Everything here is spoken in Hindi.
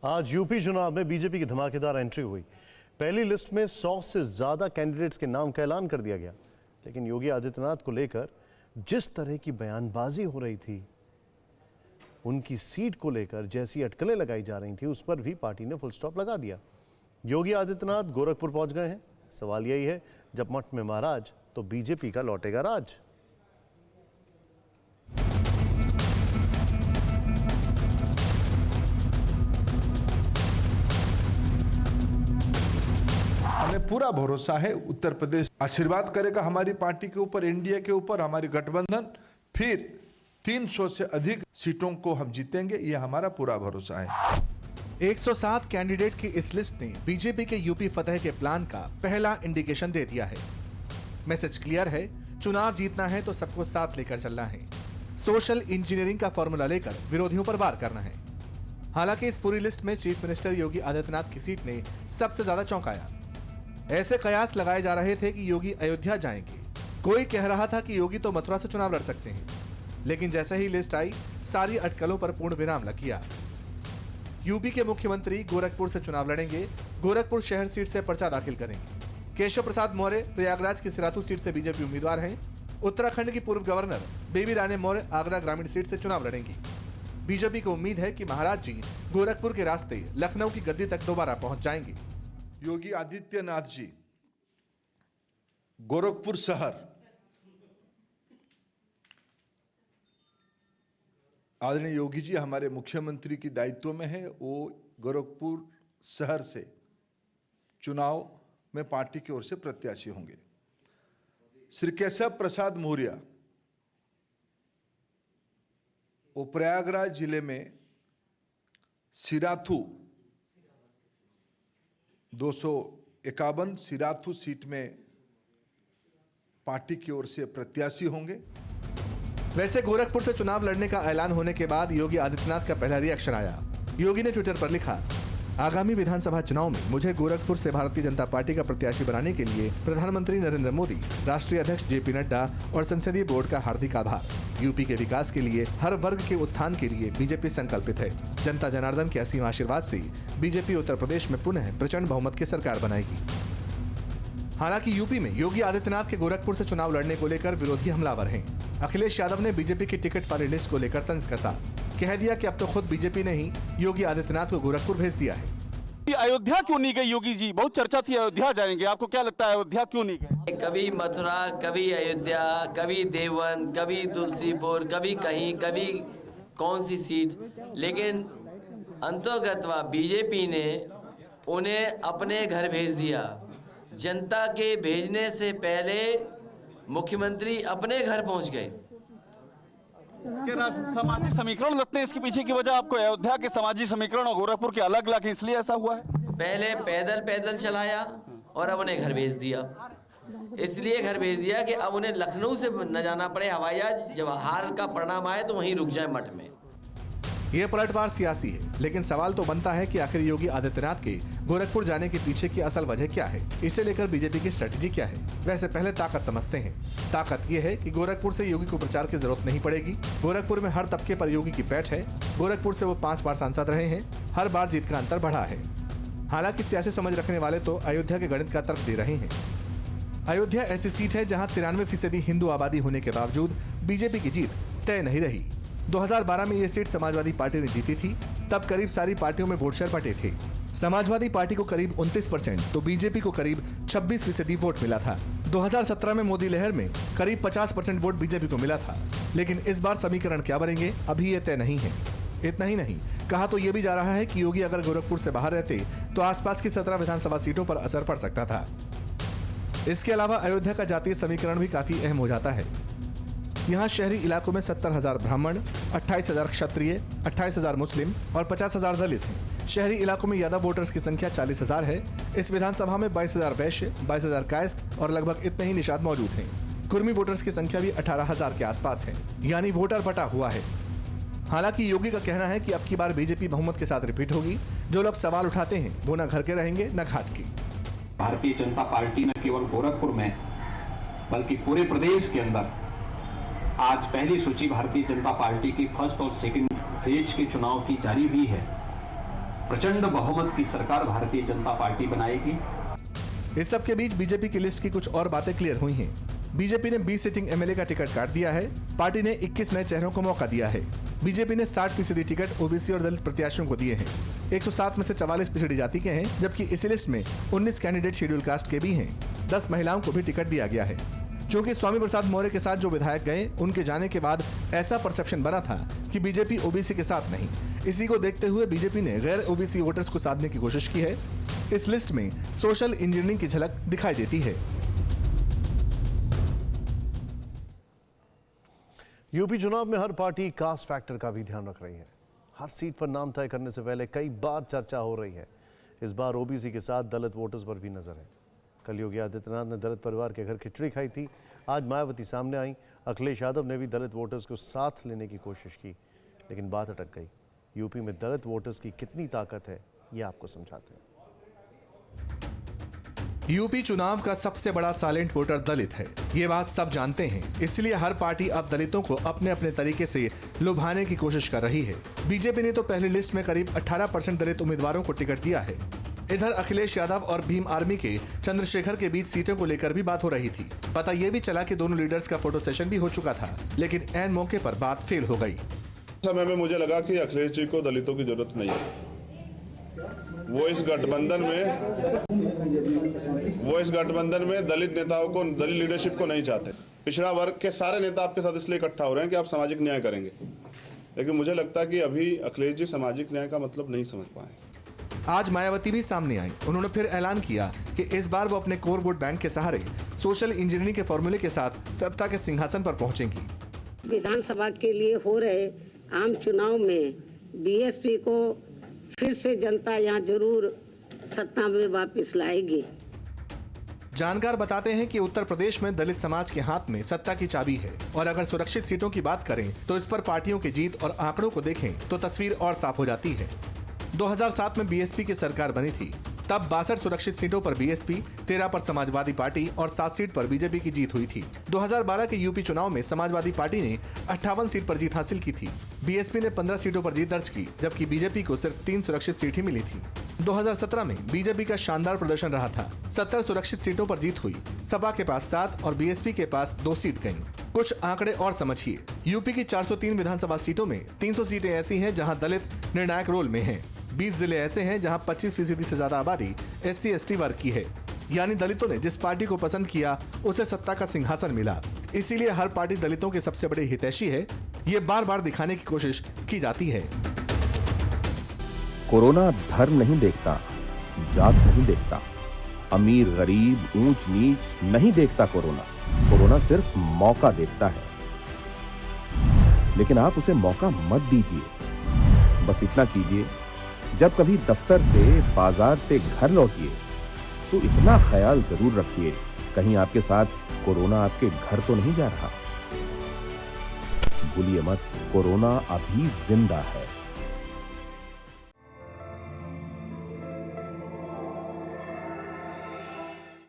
आज यूपी चुनाव में बीजेपी की धमाकेदार एंट्री हुई। पहली लिस्ट में 100 से ज्यादा कैंडिडेट्स के नाम का ऐलान कर दिया गया, लेकिन योगी आदित्यनाथ को लेकर जिस तरह की बयानबाजी हो रही थी, उनकी सीट को लेकर जैसी अटकलें लगाई जा रही थी, उस पर भी पार्टी ने फुल स्टॉप लगा दिया। योगी आदित्यनाथ गोरखपुर पहुंच गए हैं। सवाल यही है, जब मठ में महाराज तो बीजेपी का लौटेगा राज। हमें पूरा भरोसा है उत्तर प्रदेश आशीर्वाद करेगा हमारी पार्टी के ऊपर, एनडीए के ऊपर, हमारी गठबंधन फिर 300 से अधिक सीटों को हम जीतेंगे, ये हमारा पूरा भरोसा है। 107 कैंडिडेट की इस लिस्ट ने बीजेपी के यूपी फतेह के प्लान का पहला इंडिकेशन दे दिया है। मैसेज क्लियर है, चुनाव जीतना है तो सबको साथ लेकर चलना है। सोशल इंजीनियरिंग का फॉर्मूला लेकर विरोधियों पर वार करना है। हालांकि इस पूरी लिस्ट में चीफ मिनिस्टर योगी आदित्यनाथ की सीट ने सबसे ज्यादा चौंकाया। ऐसे कयास लगाए जा रहे थे कि योगी अयोध्या जाएंगे। कोई कह रहा था कि योगी तो मथुरा से चुनाव लड़ सकते हैं, लेकिन जैसे ही लिस्ट आई, सारी अटकलों पर पूर्ण विराम लग गया। यूपी के मुख्यमंत्री गोरखपुर से चुनाव लड़ेंगे, गोरखपुर शहर सीट से पर्चा दाखिल करेंगे। केशव प्रसाद मौर्य प्रयागराज की सिराथू सीट से बीजेपी उम्मीदवार हैं। उत्तराखंड की पूर्व गवर्नर बेबी रानी मौर्य आगरा ग्रामीण सीट से चुनाव लड़ेंगी। बीजेपी को उम्मीद है कि महाराज जी गोरखपुर के रास्ते लखनऊ की गद्दी तक दोबारा पहुंच जाएंगे। योगी आदित्यनाथ जी गोरखपुर शहर, आदरणीय योगी जी हमारे मुख्यमंत्री की दायित्व में है, वो गोरखपुर शहर से चुनाव में पार्टी की ओर से प्रत्याशी होंगे। श्री केशव प्रसाद मौर्य वो प्रयागराज जिले में सिराथू 251 सिराथू सीट में पार्टी की ओर से प्रत्याशी होंगे। वैसे गोरखपुर से चुनाव लड़ने का ऐलान होने के बाद योगी आदित्यनाथ का पहला रिएक्शन आया। योगी ने ट्विटर पर लिखा, आगामी विधानसभा चुनाव में मुझे गोरखपुर से भारतीय जनता पार्टी का प्रत्याशी बनाने के लिए प्रधानमंत्री नरेंद्र मोदी, राष्ट्रीय अध्यक्ष जेपी नड्डा और संसदीय बोर्ड का हार्दिक आभार। यूपी के विकास के लिए, हर वर्ग के उत्थान के लिए बीजेपी संकल्पित है। जनता जनार्दन के असीम आशीर्वाद से बीजेपी उत्तर प्रदेश में पुनः प्रचंड बहुमत की सरकार बनाएगी। हालांकि यूपी में योगी आदित्यनाथ के गोरखपुर से चुनाव लड़ने को लेकर विरोधी हमलावर हैं। अखिलेश यादव ने बीजेपी की टिकट वाली लिस्ट को लेकर तंज कसा, कह दिया कि अब तो खुद बीजेपी ने ही योगी आदित्यनाथ को गोरखपुर भेज दिया है। अयोध्या क्यों नहीं गए योगी जी? बहुत चर्चा थी अयोध्या जाएंगे, आपको क्या लगता है अयोध्या क्यों नहीं गए? कभी मथुरा, कभी अयोध्या, कभी देवबंद, कभी तुलसीपुर, कभी कहीं, कभी कौन सी सीट, लेकिन अंतोगत्वा बीजेपी ने उन्हें अपने घर भेज दिया। जनता के भेजने से पहले मुख्यमंत्री अपने घर पहुंच गए। सामाजिक समीकरण लगते हैं इसके पीछे की वजह आपको? अयोध्या के सामाजिक समीकरण और गोरखपुर के अलग अलग है, इसलिए ऐसा हुआ है? पहले पैदल चलाया और अब उन्हें घर भेज दिया। इसलिए घर भेज दिया कि अब उन्हें लखनऊ से न जाना पड़े हवाई जहाज, जब हार का परिणाम आए तो वहीं रुक जाए मठ में। ये पलटवार सियासी है, लेकिन सवाल तो बनता है कि आखिर योगी आदित्यनाथ के गोरखपुर जाने के पीछे की असल वजह क्या है? इसे लेकर बीजेपी की स्ट्रेटेजी क्या है? वैसे पहले ताकत समझते हैं। ताकत ये है कि गोरखपुर से योगी को प्रचार की जरूरत नहीं पड़ेगी। गोरखपुर में हर तबके पर योगी की पैठ है। गोरखपुर से वो 5 बार सांसद रहे हैं, हर बार जीत का अंतर बढ़ा है। हालांकि सियासी समझ रखने वाले तो अयोध्या के गणित का तर्क दे रहे हैं। अयोध्या ऐसी सीट है जहाँ 93% हिंदू आबादी होने के बावजूद बीजेपी की जीत तय नहीं रही। 2012 में ये सीट समाजवादी पार्टी ने जीती थी, तब करीब सारी पार्टियों में वोट शेयर बटे थे। समाजवादी पार्टी को करीब 29% तो बीजेपी को करीब 26% वोट मिला था। 2017 में मोदी लहर में करीब 50% वोट बीजेपी को मिला था। लेकिन इस बार समीकरण क्या बनेंगे, अभी ये तय नहीं है। इतना ही नहीं, कहा तो ये भी जा रहा है कि योगी अगर गोरखपुर से बाहर रहते तो आसपास की 17 विधानसभा सीटों पर असर पड़ सकता था। इसके अलावा अयोध्या का जातीय समीकरण भी काफी अहम हो जाता है। यहाँ शहरी इलाकों में 70,000 ब्राह्मण, 28,000 क्षत्रिय, 28,000 मुस्लिम और 50,000 दलित हैं। शहरी इलाकों में यादव वोटर्स की संख्या 40,000 है। इस विधानसभा में 22,000 वैश्य, 22,000 कायस्थ और लगभग इतने ही निषाद मौजूद हैं। कुर्मी वोटर्स की संख्या भी 18,000 के आसपास है, यानी वोटर बटा हुआ है। हालांकि योगी का कहना है कि अब की बार बीजेपी बहुमत के साथ रिपीट होगी। जो लोग सवाल उठाते हैं वो न घर के रहेंगे न घाट के। भारतीय जनता पार्टी न केवल गोरखपुर में बल्कि पूरे प्रदेश के अंदर आज पहली सूची भारतीय जनता पार्टी की फर्स्ट और सेकंड फेज के चुनाव की जारी हुई है। प्रचंड बहुमत की सरकार भारतीय जनता पार्टी बनाएगी। इस सब के बीच बीजेपी की लिस्ट की कुछ और बातें क्लियर हुई हैं। बीजेपी ने 20 सिटिंग एमएलए का टिकट काट दिया है। पार्टी ने 21 नए चेहरों को मौका दिया है। बीजेपी ने 60% टिकट ओबीसी और दलित प्रत्याशियों को दिए हैं। 107 में से 44 पिछड़ी जाति के हैं, जबकि इसी लिस्ट में 19 कैंडिडेट शेड्यूल कास्ट के भी हैं। 10 महिलाओं को भी टिकट दिया गया है। क्योंकि स्वामी प्रसाद मौर्य के साथ जो विधायक गए, उनके जाने के बाद ऐसा परसेप्शन बना था कि बीजेपी ओबीसी के साथ नहीं। इसी को देखते हुए बीजेपी ने गैर ओबीसी वोटर्स को साधने की कोशिश की है। इस लिस्ट में सोशल इंजीनियरिंग की झलक दिखाई देती है। यूपी चुनाव में हर पार्टी कास्ट फैक्टर का भी ध्यान रख रही है। हर सीट पर नाम तय करने से पहले कई बार चर्चा हो रही है। इस बार ओबीसी के साथ दलित वोटर्स पर भी नजर है। कल योगी आदित्यनाथ ने दलित परिवार के घर खिचड़ी खाई थी। आज मायावती सामने आई। अखिलेश यादव ने भी दलित वोटर्स को साथ लेने की कोशिश की, लेकिन बात अटक गई। यूपी में दलित वोटर्स की कितनी ताकत है, ये आपको समझाते हैं। यूपी चुनाव का सबसे बड़ा साइलेंट वोटर दलित है, ये बात सब जानते हैं। इसलिए हर पार्टी अब दलितों को अपने अपने तरीके से लुभाने की कोशिश कर रही है। बीजेपी ने तो पहली लिस्ट में करीब 18% दलित उम्मीदवारों को टिकट दिया है। इधर अखिलेश यादव और भीम आर्मी के चंद्रशेखर के बीच सीटों को लेकर भी बात हो रही थी। पता ये भी चला कि दोनों लीडर्स का फोटो सेशन भी हो चुका था, लेकिन ऐन मौके पर बात फेल हो गई। समय में मुझे लगा कि अखिलेश जी को दलितों की जरूरत नहीं है। वो इस गठबंधन में दलित नेताओं को, दलित लीडरशिप को नहीं चाहते। पिछड़ा वर्ग के सारे नेता आपके साथ इसलिए इकट्ठा हो रहे हैं कि आप सामाजिक न्याय करेंगे, लेकिन मुझे लगता है कि अभी अखिलेश जी सामाजिक न्याय का मतलब नहीं समझ पाए। आज मायावती भी सामने आई। उन्होंने फिर ऐलान किया कि इस बार वो अपने कोर वोट बैंक के सहारे सोशल इंजीनियरिंग के फॉर्मूले के साथ सत्ता के सिंहासन पर पहुंचेंगी। विधानसभा के लिए हो रहे आम चुनाव में बीएसपी को फिर से जनता यहाँ जरूर सत्ता में वापस लाएगी। जानकार बताते हैं कि उत्तर प्रदेश में दलित समाज के हाथ में सत्ता की चाबी है, और अगर सुरक्षित सीटों की बात करें तो इस पर पार्टियों की जीत और आंकड़ों को देखें तो तस्वीर और साफ हो जाती है। 2007 में बीएसपी की सरकार बनी थी। तब 62 सुरक्षित सीटों पर बीएसपी, 13 पर समाजवादी पार्टी और 7 सीट पर बीजेपी की जीत हुई थी। 2012 के यूपी चुनाव में समाजवादी पार्टी ने 58 सीट पर जीत हासिल की थी। बीएसपी ने 15 सीटों पर जीत दर्ज की, जबकि बीजेपी को सिर्फ 3 सुरक्षित सीट ही मिली थी। 2017 में बीजेपी का शानदार प्रदर्शन रहा था। 70 सुरक्षित सीटों पर जीत हुई। सपा के पास 7 और बीएसपी के पास 2 सीट गयी। कुछ आंकड़े और समझिए। यूपी की 403 विधानसभा सीटों में 300 सीटें ऐसी हैं जहां दलित निर्णायक रोल में हैं। 20 जिले ऐसे हैं जहां 25% से ज्यादा आबादी SC/ST वर्ग की है। यानी दलितों ने जिस पार्टी को पसंद किया उसे सत्ता का सिंहासन मिला। इसीलिए हर पार्टी दलितों के सबसे बड़े हितैषी है, ये बार बार दिखाने की कोशिश की जाती है। कोरोना धर्म नहीं देखता, जात नहीं देखता, अमीर गरीब ऊंच नीच नहीं देखता। कोरोना सिर्फ मौका देखता है, लेकिन आप उसे मौका मत दीजिए। बस इतना कीजिए, जब कभी दफ्तर से, बाजार से घर लौटिए तो इतना ख्याल जरूर रखिए कहीं आपके साथ कोरोना आपके घर तो नहीं जा रहा। भूलिए मत, कोरोना अभी जिंदा है।